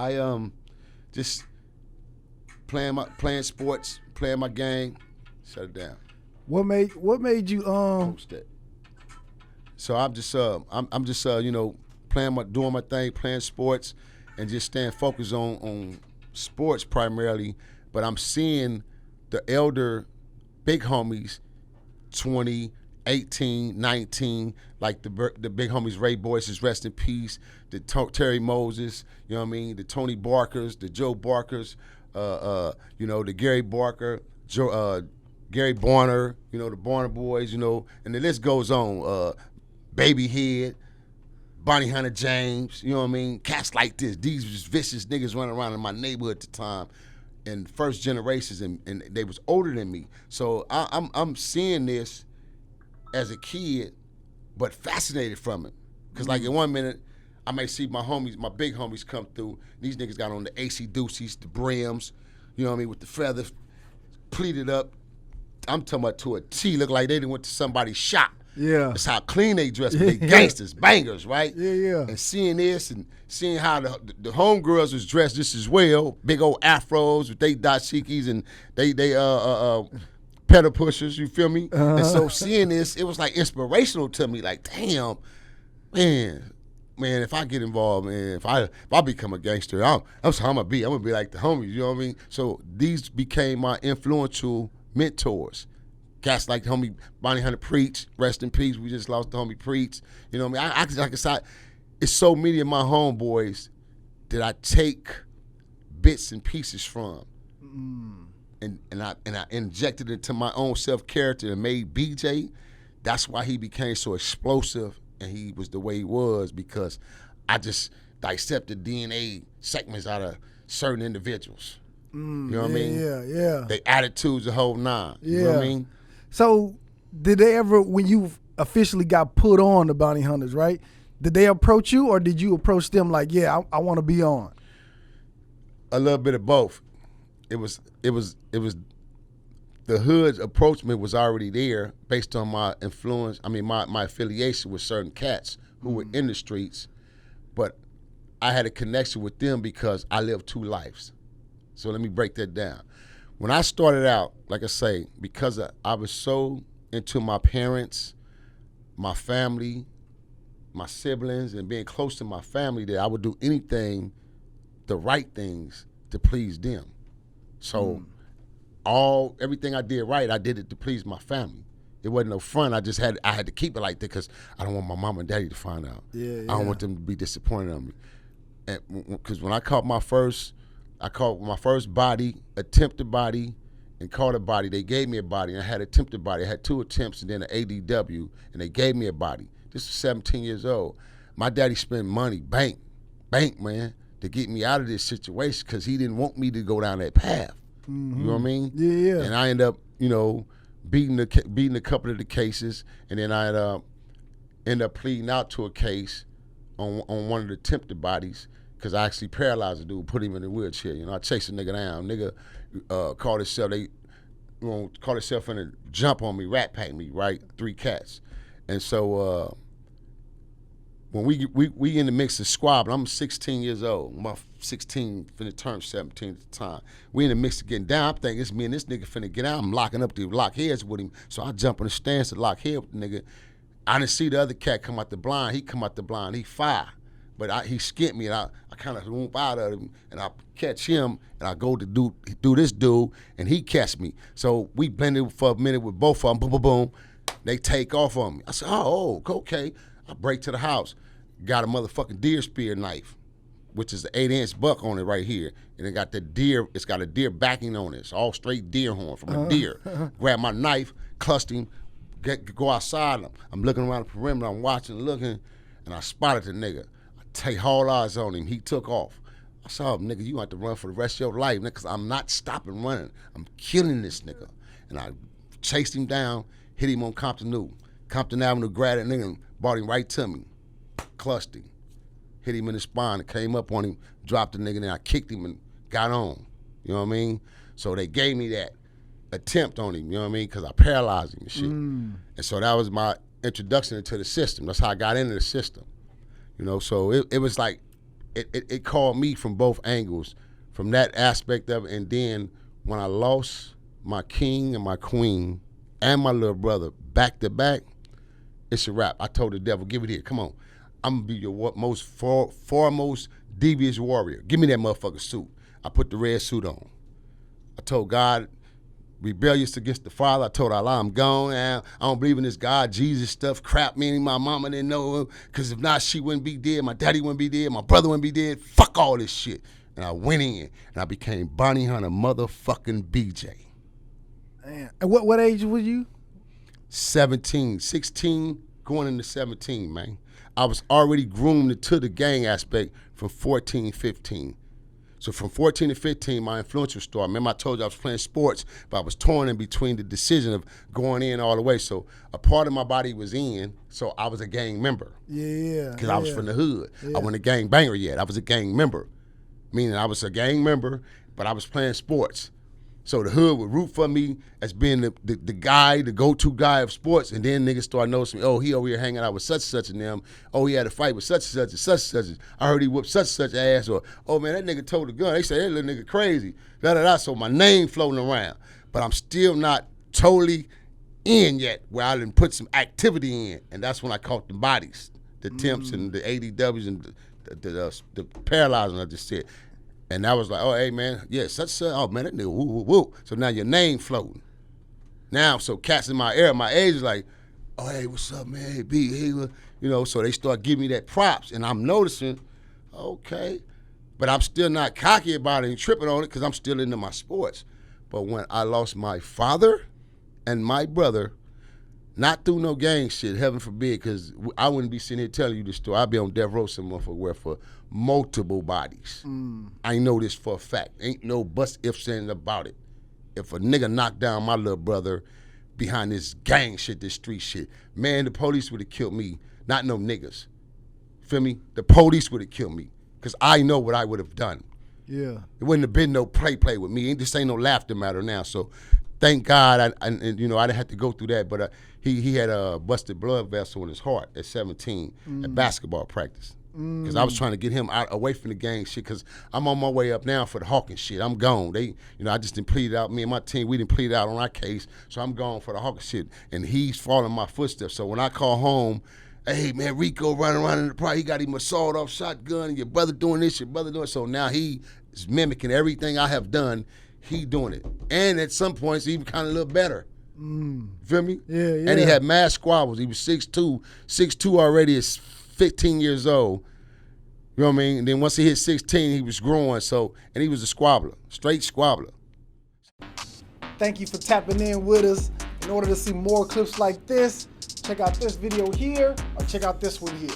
I just playing sports, playing my game, shut it down. What made you Post that. So I'm just doing my thing, playing sports, and just staying focused on sports primarily. But I'm seeing the elder big homies, 20, 18, 19, like the big homies Ray Boyce, rest in peace, the Terry Moses, you know what I mean, the Tony Barkers, the Joe Barkers, the Gary Barker, Gary Barner, the Barner boys, and the list goes on. Babyhead, Bonnie Hunter James, you know what I mean? Cats like this. These was vicious niggas running around in my neighborhood at the time, and first generations, and they was older than me. So I'm seeing this as a kid, but fascinated from it. Because like in 1 minute, I may see my big homies come through. These niggas got on the AC Deuces, the brims, you know what I mean, with the feathers pleated up. I'm talking about to a T, look like they done went to somebody's shop. Yeah. That's how clean they dress, but they gangsters, bangers, right? Yeah. And seeing this and seeing how the homegirls was dressed just as well, big old afros with they dashikis and they pedal pushers, you feel me? And so seeing this, it was like inspirational to me, like, damn, man, if I get involved, man, if I become a gangster, I'm gonna be like the homies, you know what I mean? So these became my influential mentors. Cats like the homie Bonnie Hunter Preach, rest in peace. We just lost the homie Preach. You know what I mean? It's so many of my homeboys that I take bits and pieces from, and I injected it into my own self-character and made BJ. That's why he became so explosive and he was the way he was, because I just dissected DNA segments out of certain individuals. You know what I mean? Yeah. They attitudes, the whole nine. You know what I mean? So did they ever, when you officially got put on the Bounty Hunters, right? Did they approach you, or did you approach them like, yeah, I want to be on? A little bit of both. It was the hood's approachment was already there based on my influence. I mean, my affiliation with certain cats who were in the streets, but I had a connection with them because I lived two lives. So let me break that down. When I started out, like I say, because I was so into my parents, my family, my siblings, and being close to my family, that I would do anything, the right things, to please them. So everything I did right, I did it to please my family. It wasn't no fun. I had to keep it like that because I don't want my mom and daddy to find out. I don't want them to be disappointed on me. And because when I caught my first body, attempted body, and caught a body. They gave me a body, and I had attempted body. I had 2 attempts and then an ADW, and they gave me a body. This was 17 years old. My daddy spent money, bank, man, to get me out of this situation because he didn't want me to go down that path. You know what I mean? Yeah. And I ended up, beating a couple of the cases, and then I ended up pleading out to a case on one of the attempted bodies. Because I actually paralyzed a dude, put him in a wheelchair. I chased a nigga down. Nigga called himself, in a jump on me, rat pack me, right? 3 cats. And so when we in the mix of squabbling, I'm 16 years old. I'm 16, finna turn 17 at the time. We in the mix of getting down. I'm thinking it's me and this nigga finna get out. I'm locking up to lock heads with him. So I jump on the stance to lock head with the nigga. I didn't see the other cat come out the blind. He come out the blind. He fire. But he skipped me, and I kind of whoop out of him, and I catch him, and I go to do this dude, and he catch me. So we blended for a minute with both of them, boom, boom, boom. They take off on me. I said, oh, okay. I break to the house. Got a motherfucking deer spear knife, which is an 8-inch buck on it right here. And it got it's got a deer backing on it. It's all straight deer horn from a deer. Grab my knife, clutched him, go outside. I'm looking around the perimeter, I'm watching, looking, and I spotted the nigga. Take all eyes on him. He took off. I saw him, nigga, you have to run for the rest of your life, nigga, because I'm not stopping running. I'm killing this nigga. And I chased him down, hit him on Compton Avenue, grabbed that nigga and brought him right to me. Clutched him. Hit him in the spine and came up on him, dropped the nigga, and then I kicked him and got on. You know what I mean? So they gave me that attempt on him, you know what I mean? Because I paralyzed him and shit. And so that was my introduction into the system. That's how I got into the system. So it was like it called me from both angles, from that aspect of it. And then when I lost my king and my queen and my little brother back to back, it's a wrap. I told the devil, give it here. Come on. I'm going to be your most foremost devious warrior. Give me that motherfucking suit. I put the red suit on. I told God, rebellious against the Father. I told Allah, I'm gone. I don't believe in this God, Jesus stuff. Crap, meaning my mama didn't know him. Because if not, she wouldn't be dead. My daddy wouldn't be dead. My brother wouldn't be dead. Fuck all this shit. And I went in, and I became Bounty Hunter motherfucking BJ. Man. And what age was you? 16, going into 17, man. I was already groomed into the gang aspect from 14, 15. So from 14 to 15, my influence was started. Remember I told you I was playing sports, but I was torn in between the decision of going in all the way. So a part of my body was in, so I was a gang member. Yeah. Because I was from the hood. Yeah. I wasn't a gang banger yet. I was a gang member. Meaning I was a gang member, but I was playing sports. So the hood would root for me as being the guy, the go-to guy of sports, and then niggas start noticing me, oh, he over here hanging out with such and such and them. Oh, he had a fight with such and such and such and such. I heard he whooped such and such ass. Or, oh, man, that nigga told the gun. They say, that little nigga crazy. Da-da-da. So my name floating around. But I'm still not totally in yet where I done put some activity in. And that's when I caught the bodies, the temps and the ADWs and the paralyzing I just said. And I was like, oh, hey, man, yeah, such, oh, man, that nigga, woo, woo, woo. So now your name floating. Now, so cats in my ear, my age is like, oh, hey, what's up, man? Hey, B, hey, you know, so they start giving me that props. And I'm noticing, okay, but I'm still not cocky about it and tripping on it because I'm still into my sports. But when I lost my father and my brother, not through no gang shit, heaven forbid, because I wouldn't be sitting here telling you this story. I'd be on death row somewhere for multiple bodies. I know this for a fact. Ain't no bust ifs ands about it. If a nigga knocked down my little brother behind this gang shit, this street shit, man, the police would have killed me, not no niggas. Feel me? The police would have killed me because I know what I would have done. Yeah. It wouldn't have been no play with me. This ain't no laughter matter now. So thank God, I you know, I didn't have to go through that, but he had a busted blood vessel in his heart at 17 at basketball practice. Because I was trying to get him away from the gang shit because I'm on my way up now for the Hawkins shit. I'm gone. They, you know, I just didn't plead out. Me and my team, we didn't plead out on our case, so I'm gone for the Hawkins shit. And he's following my footsteps. So when I call home, hey, man, Rico running around in the park, he got him a sawed-off shotgun, and your brother doing this, your brother doing it. So now he is mimicking everything I have done. He doing it. And at some points, even kind of a little better. Feel me? Yeah. And he had mad squabbles. He was 6'2", already is 15 years old. You know what I mean? And then once he hit 16, he was growing. So, and he was a squabbler, straight squabbler. Thank you for tapping in with us. In order to see more clips like this, check out this video here or check out this one here.